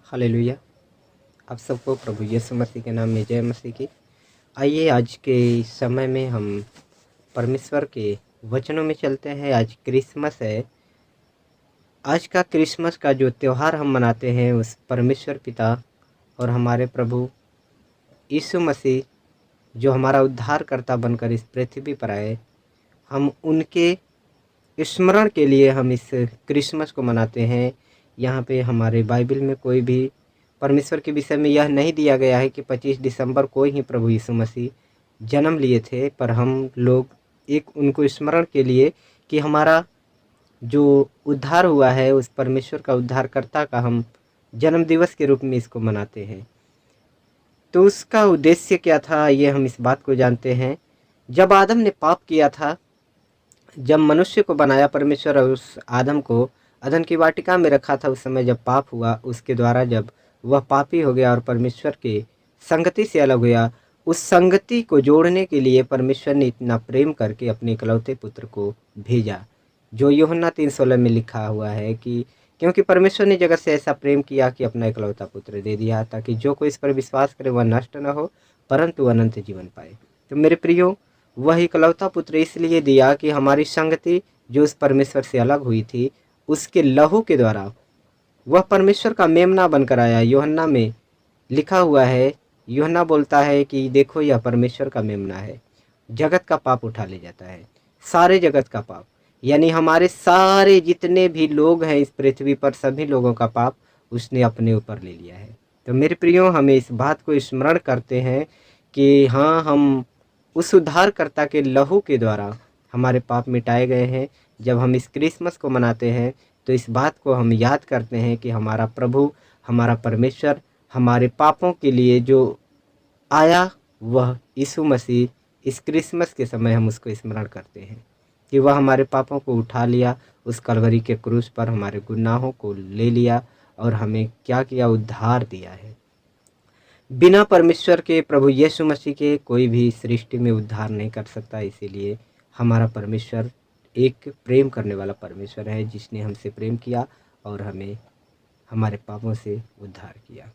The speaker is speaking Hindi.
हालेलुया। आप सबको प्रभु यीशु मसीह के नाम में जय मसीह की। आइए आज के समय में हम परमेश्वर के वचनों में चलते हैं। आज क्रिसमस है। आज का क्रिसमस का जो त्यौहार हम मनाते हैं उस परमेश्वर पिता और हमारे प्रभु यीशु मसीह जो हमारा उद्धारकर्ता बनकर इस पृथ्वी पर आए, हम उनके स्मरण के लिए हम इस क्रिसमस को मनाते हैं। यहाँ पे हमारे बाइबल में कोई भी परमेश्वर के विषय में यह नहीं दिया गया है कि 25 दिसंबर को ही प्रभु यीशु मसीह जन्म लिए थे, पर हम लोग एक उनको स्मरण के लिए कि हमारा जो उद्धार हुआ है उस परमेश्वर का उद्धारकर्ता का हम जन्म दिवस के रूप में इसको मनाते हैं। तो उसका उद्देश्य क्या था, ये हम इस बात को जानते हैं। जब आदम ने पाप किया था, जब मनुष्य को बनाया परमेश्वर और उस आदम को अदन की वाटिका में रखा था, उस समय जब पाप हुआ, उसके द्वारा जब वह पापी हो गया और परमेश्वर के संगति से अलग हुआ, उस संगति को जोड़ने के लिए परमेश्वर ने इतना प्रेम करके अपने इकलौते पुत्र को भेजा, जो यूहन्ना 3:16 में लिखा हुआ है कि क्योंकि परमेश्वर ने जगत से ऐसा प्रेम किया कि अपना इकलौता पुत्र दे दिया, ताकि जो कोई इस पर विश्वास करे वह नष्ट न हो परंतु अनंत जीवन पाए। तो मेरे प्रियो, वह इकलौता पुत्र इसलिए दिया कि हमारी संगति जो उस परमेश्वर से अलग हुई थी, उसके लहू के द्वारा वह परमेश्वर का मेमना बनकर आया। यूहन्ना में लिखा हुआ है, यूहन्ना बोलता है कि देखो यह परमेश्वर का मेमना है, जगत का पाप उठा ले जाता है, सारे जगत का पाप, यानी हमारे सारे जितने भी लोग हैं इस पृथ्वी पर, सभी लोगों का पाप उसने अपने ऊपर ले लिया है। तो मेरे प्रियो, हमें इस बात को स्मरण करते हैं कि हाँ, हम उस उद्धारकर्ता के लहू के द्वारा हमारे पाप मिटाए गए हैं। जब हम इस क्रिसमस को मनाते हैं तो इस बात को हम याद करते हैं कि हमारा प्रभु, हमारा परमेश्वर हमारे पापों के लिए जो आया, वह यीशु मसीह, इस क्रिसमस के समय हम उसको स्मरण करते हैं कि वह हमारे पापों को उठा लिया, उस कलवरी के क्रूस पर हमारे गुनाहों को ले लिया और हमें क्या किया, उद्धार दिया है। बिना परमेश्वर के, प्रभु यीशु मसीह के, कोई भी सृष्टि में उद्धार नहीं कर सकता। इसीलिए हमारा परमेश्वर एक प्रेम करने वाला परमेश्वर है, जिसने हमसे प्रेम किया और हमें हमारे पापों से उद्धार किया।